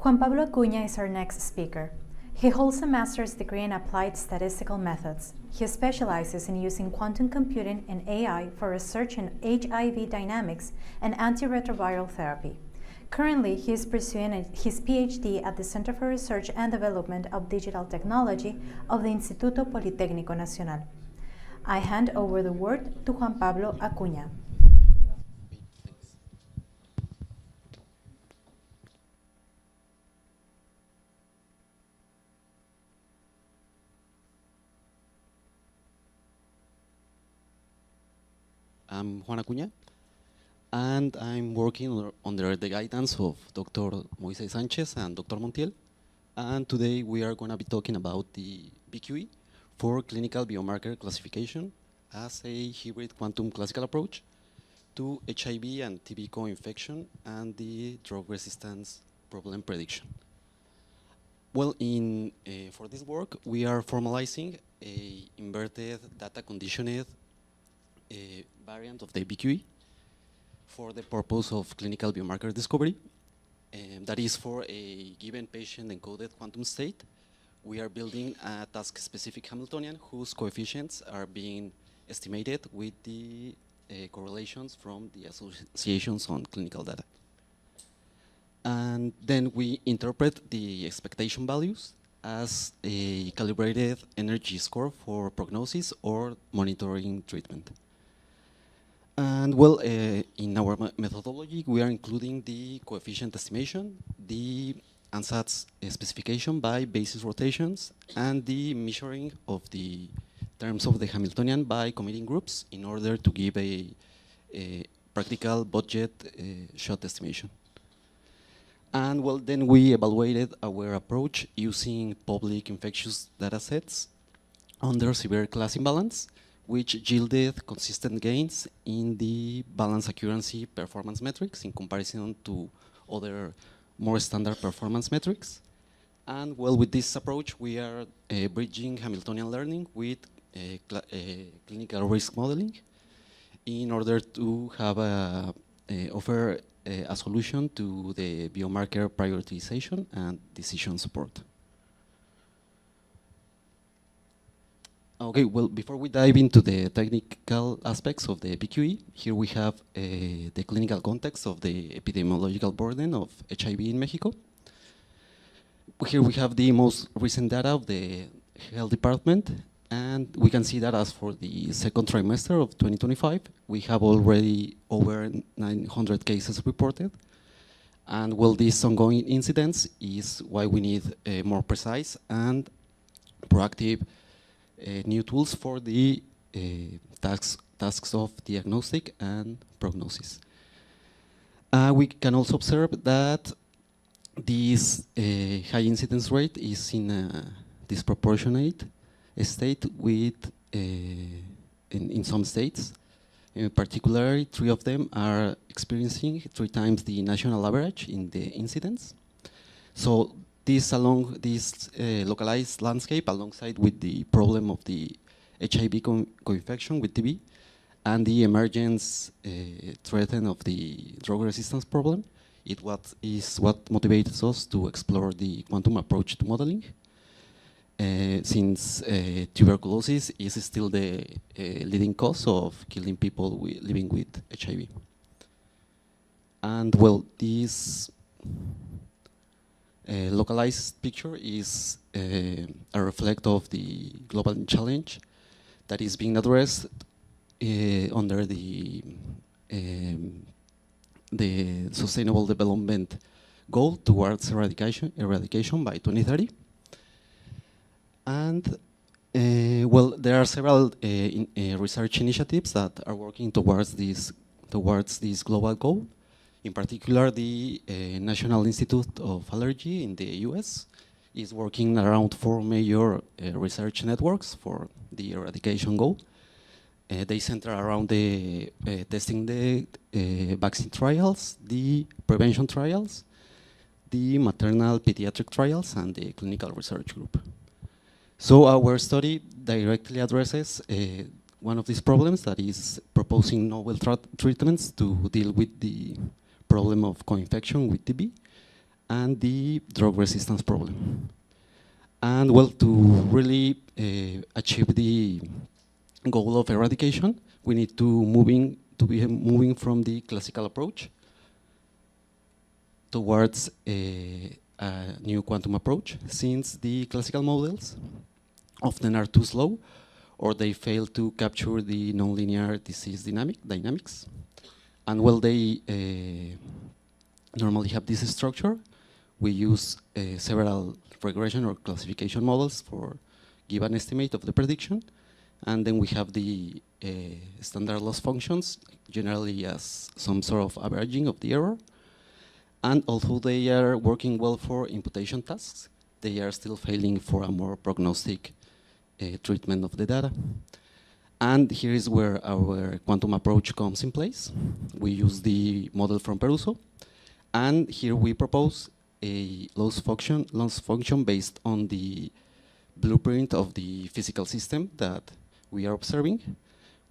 Juan Pablo Acuña is our next speaker. He holds a master's degree in applied statistical methods. He specializes in using quantum computing and AI for research in HIV dynamics and antiretroviral therapy. Currently, he is pursuing his PhD at the Center for Research and Development of Digital Technology of the Instituto Politécnico Nacional. I hand over the word to Juan Pablo Acuña. I'm Juan Acuña, and I'm working under the guidance of Dr. Moisés Sánchez and Dr. Montiel. And today we are going to be talking about the BQE for clinical biomarker classification as a hybrid quantum classical approach to HIV and TB co-infection and the drug resistance problem prediction. Well, for this work, we are formalizing a inverted data conditioned variant of the BQE for the purpose of clinical biomarker discovery. That is for a given patient encoded quantum state. We are building a task-specific Hamiltonian whose coefficients are being estimated with the correlations from the associations on clinical data. And then we interpret the expectation values as a calibrated energy score for prognosis or monitoring treatment. And well, in our methodology, we are including the coefficient estimation, the ansatz specification by basis rotations, and the measuring of the terms of the Hamiltonian by committing groups in order to give a practical budget shot estimation. And well, then we evaluated our approach using public infectious data sets under severe class imbalance, which yielded consistent gains in the balance accuracy performance metrics in comparison to other more standard performance metrics. And well, with this approach, we are bridging Hamiltonian learning with clinical risk modeling in order to have offer a solution to the biomarker prioritization and decision support. Okay, well, before we dive into the technical aspects of the BQE, here we have the clinical context of the epidemiological burden of HIV in Mexico. Here we have the most recent data of the health department, and we can see that as for the second trimester of 2025, we have already over 900 cases reported. And well, this ongoing incidence is why we need more precise and proactive new tools for the tasks of diagnostic and prognosis. We can also observe that this high incidence rate is in a disproportionate state with in some states. In particular, 3 of them are experiencing 3 times the national average in the incidence. So this localized landscape, alongside with the problem of the HIV co-infection with TB and the emergence threat of the drug resistance problem, is what motivates us to explore the quantum approach to modeling, since tuberculosis is still the leading cause of killing people living with HIV. And well, this localized picture is a reflect of the global challenge that is being addressed under the Sustainable Development Goal towards eradication by 2030. And well, there are several research initiatives that are working towards this global goal. In particular, the National Institute of Allergy in the US is working around 4 major research networks for the eradication goal. They center around the testing the vaccine trials, the prevention trials, the maternal pediatric trials, and the clinical research group. So our study directly addresses one of these problems, that is proposing novel treatments to deal with the problem of co-infection with TB, and the drug resistance problem. And well, to really achieve the goal of eradication, we need to be moving from the classical approach towards a new quantum approach, since the classical models often are too slow, or they fail to capture the nonlinear disease dynamics. And well, they normally have this structure. We use several regression or classification models for give an estimate of the prediction. And then we have the standard loss functions, generally as some sort of averaging of the error. And although they are working well for imputation tasks, they are still failing for a more prognostic treatment of the data. And here is where our quantum approach comes in place. We use the model from Peruso, and here we propose a loss function based on the blueprint of the physical system that we are observing,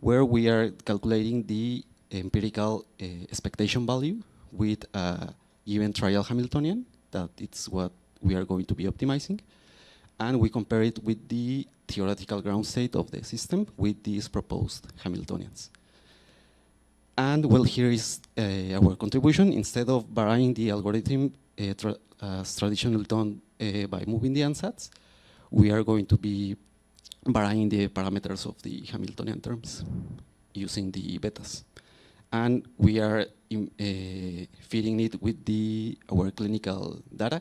where we are calculating the empirical expectation value with a given trial Hamiltonian, that it's what we are going to be optimizing. And we compare it with the theoretical ground state of the system with these proposed Hamiltonians. And well, here is our contribution. Instead of varying the algorithm as traditionally done by moving the ansatz, we are going to be varying the parameters of the Hamiltonian terms using the betas. And we are feeding it with our clinical data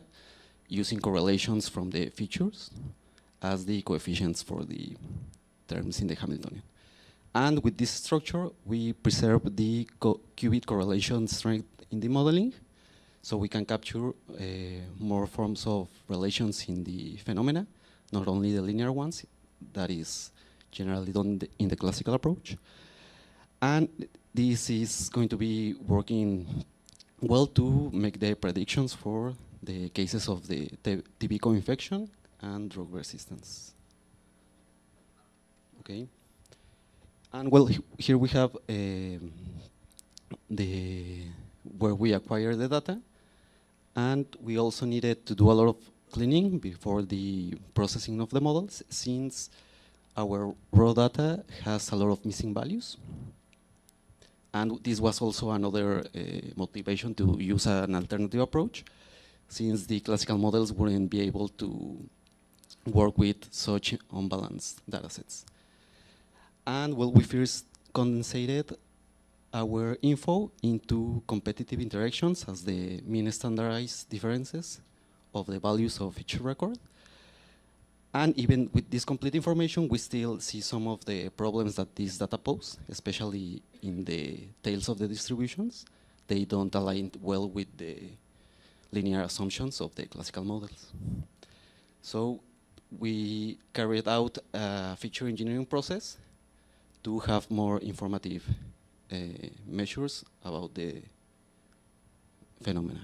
using correlations from the features as the coefficients for the terms in the Hamiltonian. And with this structure, we preserve the qubit correlation strength in the modeling, so we can capture more forms of relations in the phenomena, not only the linear ones, that is generally done in the classical approach. And this is going to be working well to make the predictions for the cases of the TB co-infection and drug resistance. Okay. And well, here we have where we acquire the data, and we also needed to do a lot of cleaning before the processing of the models, since our raw data has a lot of missing values. And this was also another motivation to use an alternative approach, since the classical models wouldn't be able to work with such unbalanced datasets. And well, we first condensated our info into competitive interactions as the mean standardized differences of the values of each record. And even with this complete information, we still see some of the problems that this data pose, especially in the tails of the distributions. They don't align well with the linear assumptions of the classical models. So we carried out a feature engineering process to have more informative measures about the phenomena.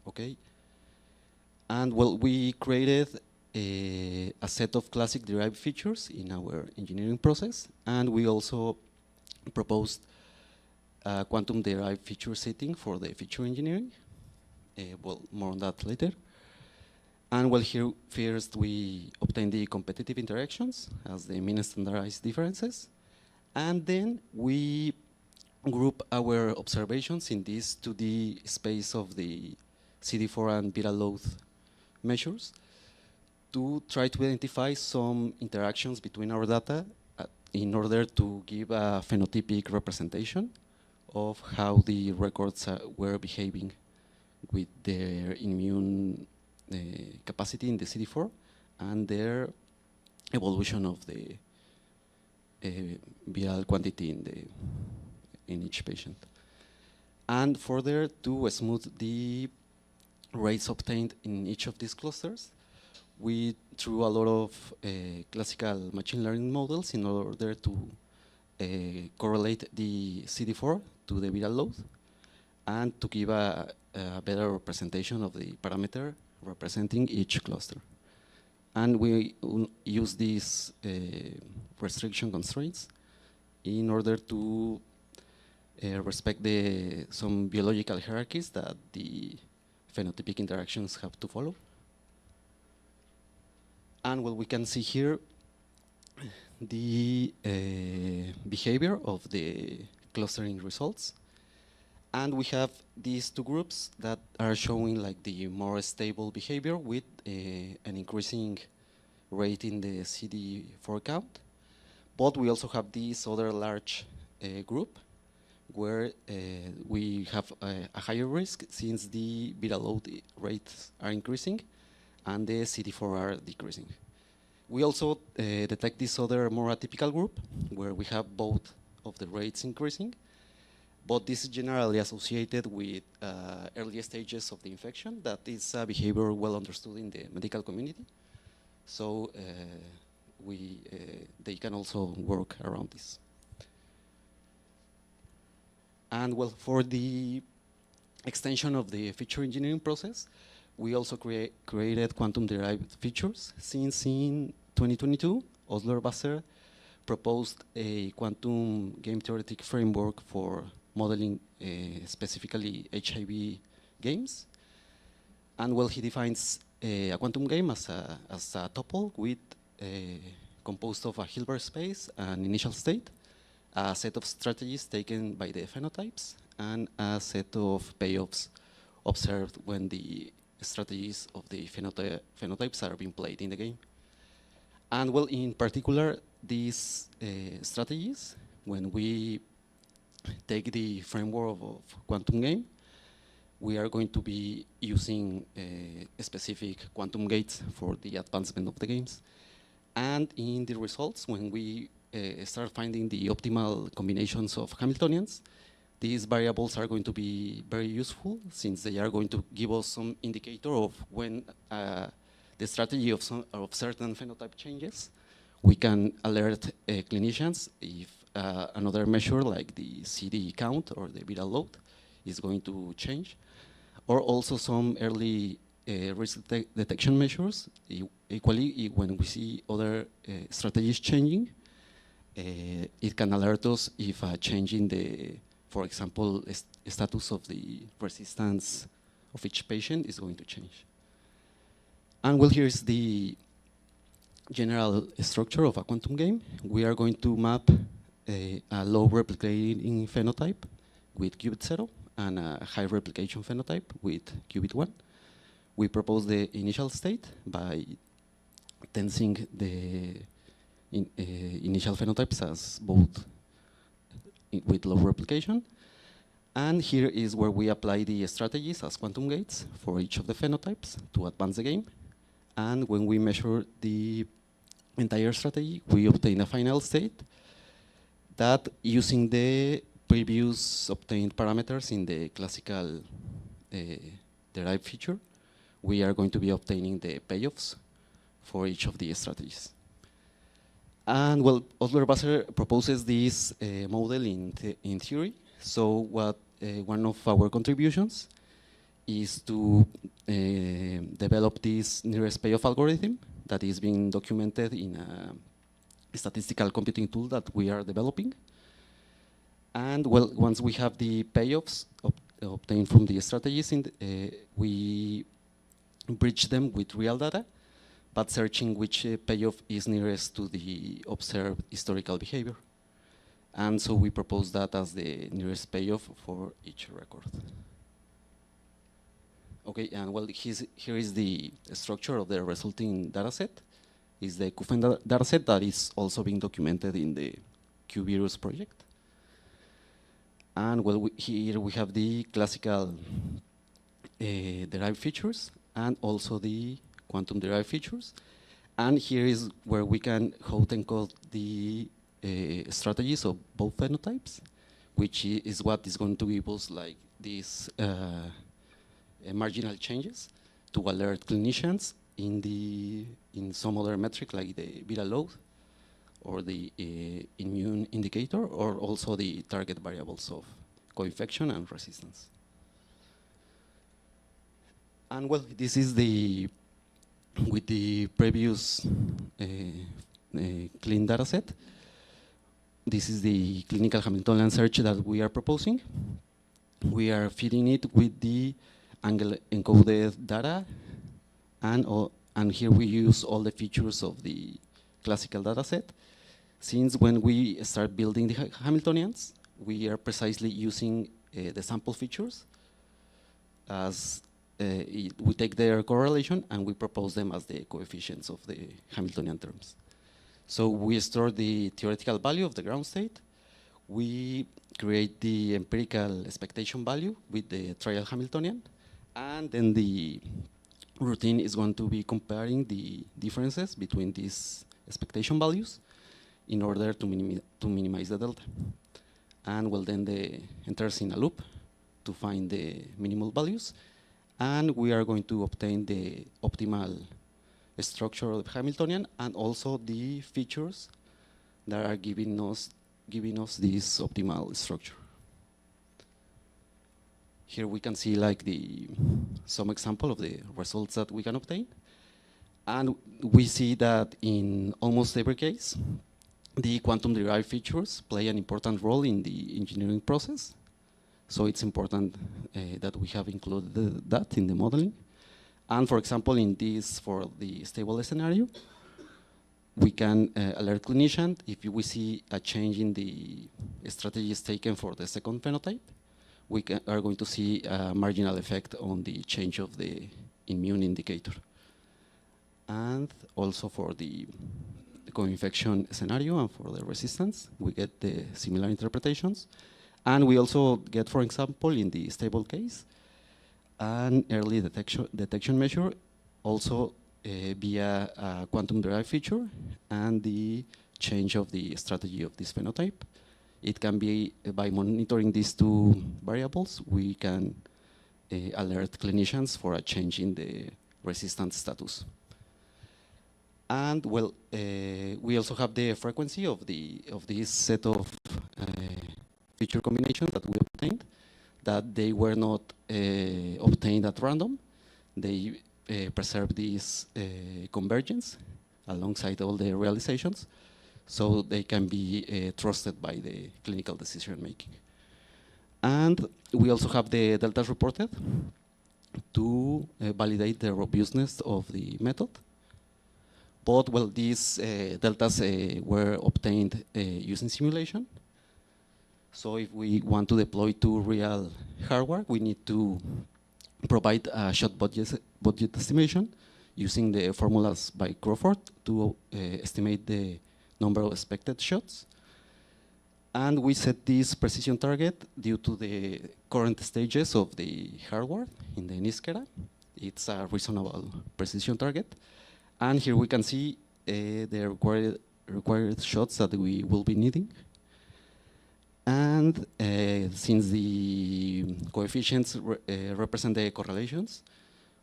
Okay. And well, we created a set of classic derived features in our engineering process, and we also proposed a quantum derived feature setting for the feature engineering. Well, more on that later. And well, here first we obtain the competitive interactions as the mean standardized differences, and then we group our observations in this 2D space of the CD4 and beta load measures to try to identify some interactions between our data in order to give a phenotypic representation of how the records were behaving with their immune capacity in the CD4 and their evolution of the viral quantity in each patient. And further, to smooth the rates obtained in each of these clusters, we threw a lot of classical machine learning models in order to correlate the CD4 to the viral load and to give a better representation of the parameter representing each cluster. And we use these restriction constraints in order to respect some biological hierarchies that the phenotypic interactions have to follow. And what we can see here, the behavior of the clustering results. And we have these two groups that are showing like the more stable behavior with an increasing rate in the CD4 count. But we also have this other large group where we have a higher risk since the viral load rates are increasing and the CD4 are decreasing. We also detect this other more atypical group where we have both of the rates increasing, but this is generally associated with early stages of the infection. That is a behavior well understood in the medical community. So they can also work around this. And well, for the extension of the feature engineering process, we also created quantum-derived features. Since in 2022, Osler-Basser proposed a quantum game theoretic framework for modeling specifically HIV games. And well, he defines a quantum game as a tuple with composed of a Hilbert space, an initial state, a set of strategies taken by the phenotypes, and a set of payoffs observed when the strategies of the phenotypes are being played in the game. And well, in particular, these strategies, when we take the framework of quantum game, we are going to be using specific quantum gates for the advancement of the games. And in the results, when we start finding the optimal combinations of Hamiltonians, these variables are going to be very useful since they are going to give us some indicator of when the strategy of certain phenotype changes. We can alert clinicians if another measure like the CD count or the viral load is going to change, or also some early risk detection measures. Equally, when we see other strategies changing, it can alert us if a change in the, for example, status of the resistance of each patient is going to change. And well, here's the general structure of a quantum game. We are going to map a low replicating phenotype with qubit 0 and a high replication phenotype with qubit 1. We propose the initial state by tensing the initial phenotypes as both with low replication. And here is where we apply the strategies as quantum gates for each of the phenotypes to advance the game. And when we measure the entire strategy, we obtain a final state that, using the previous obtained parameters in the classical derived feature, we are going to be obtaining the payoffs for each of the strategies. And well, Osler-Basser proposes this model in theory. So what one of our contributions is to develop this nearest payoff algorithm that is being documented in a statistical computing tool that we are developing. And well, once we have the payoffs obtained from the strategies, we bridge them with real data, but searching which payoff is nearest to the observed historical behavior. And so we propose that as the nearest payoff for each record. Okay, and well, here is the structure of the resulting dataset. Is the QFEN dataset that is also being documented in the QVirus project. And well, here we have the classical derived features and also the quantum derived features. And here is where we can hot encode the strategies of both phenotypes, which is what is going to give us like these marginal changes to alert clinicians in some other metric like the viral load or the immune indicator, or also the target variables of co-infection and resistance. And well, this is with the previous clean data set, this is the clinical Hamiltonian search that we are proposing. We are feeding it with the angle encoded data, and here we use all the features of the classical data set. Since when we start building the Hamiltonians, we are precisely using the sample features as we take their correlation and we propose them as the coefficients of the Hamiltonian terms. So we store the theoretical value of the ground state. We create the empirical expectation value with the trial Hamiltonian, and then the routine is going to be comparing the differences between these expectation values in order to minimize the delta. And well, then the enters in a loop to find the minimal values, and we are going to obtain the optimal structure of Hamiltonian and also the features that are giving us this optimal structure. Here we can see like some example of the results that we can obtain, and we see that in almost every case, the quantum-derived features play an important role in the engineering process. So it's important that we have included that in the modeling. And for example, for the stable scenario, we can alert clinician if we see a change in the strategies taken for the second phenotype. We are going to see a marginal effect on the change of the immune indicator. And also for the co-infection scenario and for the resistance, we get the similar interpretations. And we also get, for example, in the stable case, an early detection measure, also via a quantum-derived feature and the change of the strategy of this phenotype. It can be by monitoring these two variables, we can alert clinicians for a change in the resistance status. And well, we also have the frequency of this set of feature combinations that we obtained, that they were not obtained at random. They preserve this convergence alongside all the realizations, so they can be trusted by the clinical decision making. And we also have the deltas reported to validate the robustness of the method. But well, these deltas were obtained using simulation. So if we want to deploy to real hardware, we need to provide a shot budget estimation using the formulas by Crawford to estimate the number of expected shots. And we set this precision target due to the current stages of the hardware in the NISQERA. It's a reasonable precision target. And here we can see the required shots that we will be needing. And since the coefficients represent the correlations,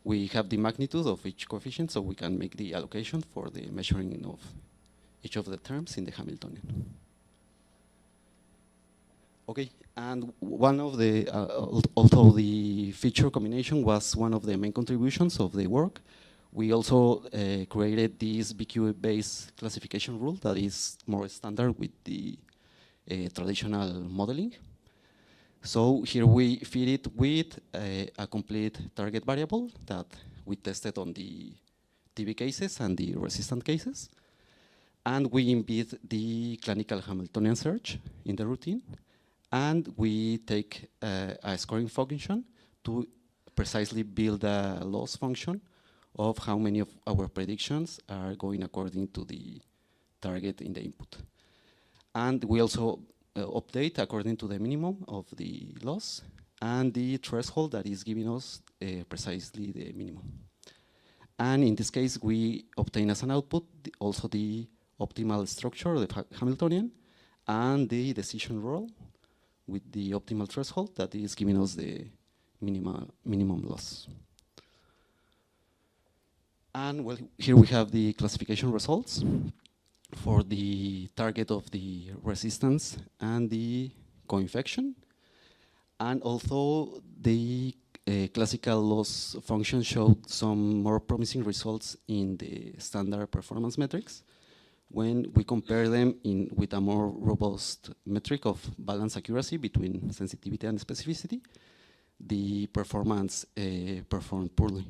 we have the magnitude of each coefficient, so we can make the allocation for the measuring of each of the terms in the Hamiltonian. Okay, and one of the, although the feature combination was one of the main contributions of the work, we also created this BQE-based classification rule that is more standard with the traditional modeling. So here we feed it with a complete target variable that we tested on the TB cases and the resistant cases. And we embed the clinical Hamiltonian search in the routine. And we take a scoring function to precisely build a loss function of how many of our predictions are going according to the target in the input. And we also update according to the minimum of the loss and the threshold that is giving us precisely the minimum. And in this case, we obtain as an output also the optimal structure of the Hamiltonian and the decision rule with the optimal threshold that is giving us the minimum loss. And well, here we have the classification results for the target of the resistance and the co-infection. And although the classical loss function showed some more promising results in the standard performance metrics, when we compare them with a more robust metric of balance accuracy between sensitivity and specificity, the performance performed poorly.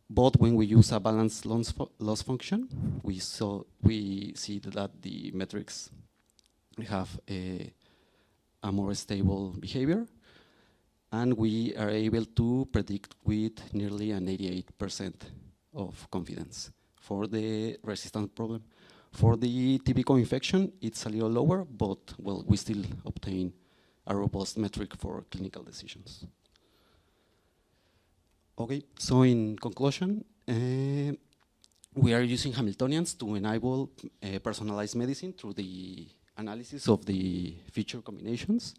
But when we use a balanced loss function, we see that the metrics have a more stable behavior, and we are able to predict with nearly an 88% of confidence for the resistance problem. For the TB co-infection, it's a little lower, but well, we still obtain a robust metric for clinical decisions. Okay, so in conclusion, we are using Hamiltonians to enable personalized medicine through the analysis of the feature combinations.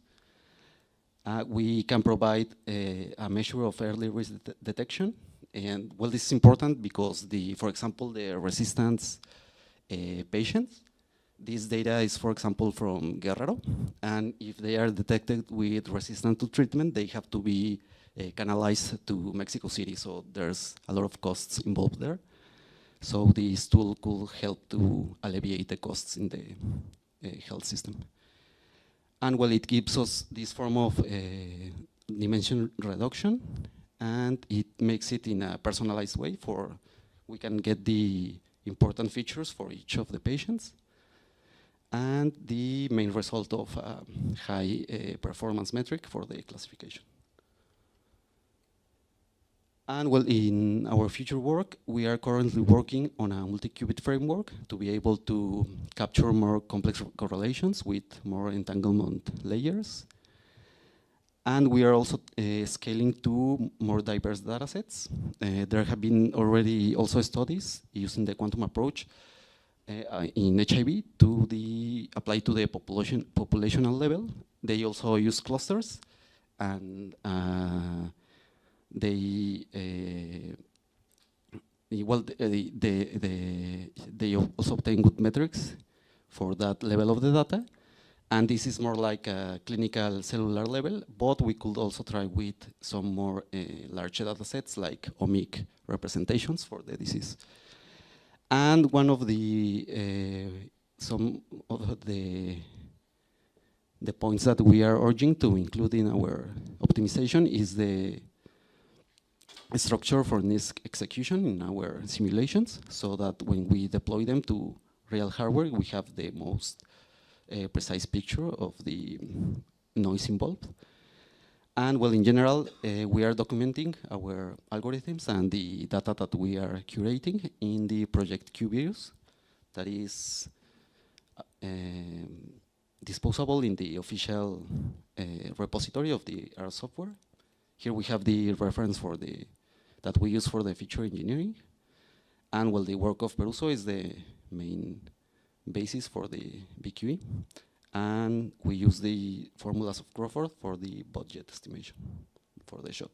We can provide a measure of early risk detection. And well, this is important because for example, the resistance patients, this data is, for example, from Guerrero. And if they are detected with resistance to treatment, they have to be canalized to Mexico City. So there's a lot of costs involved there. So this tool could help to alleviate the costs in the health system. And well, it gives us this form of dimension reduction, and it makes it in a personalized way we can get the important features for each of the patients, and the main result of a high performance metric for the classification. And well, in our future work, we are currently working on a multi-qubit framework to be able to capture more complex correlations with more entanglement layers. And we are also scaling to more diverse data sets. There have been already also studies using the quantum approach in HIV to apply to the populational level. They also use clusters, and they also obtain good metrics for that level of the data. And this is more like a clinical cellular level, but we could also try with some more large data sets like omic representations for the disease. And one of some of the points that we are urging to include in our optimization is the structure for NISC execution in our simulations, so that when we deploy them to real hardware, we have the most precise picture of the noise involved. And well, in general, we are documenting our algorithms and the data that we are curating in the project QVirus that is disposable in the official repository of the R software. Here we have the reference for that we use for the feature engineering. And well, the work of Peruso is the main basis for the BQE. And we use the formulas of Crawford for the budget estimation for the shot.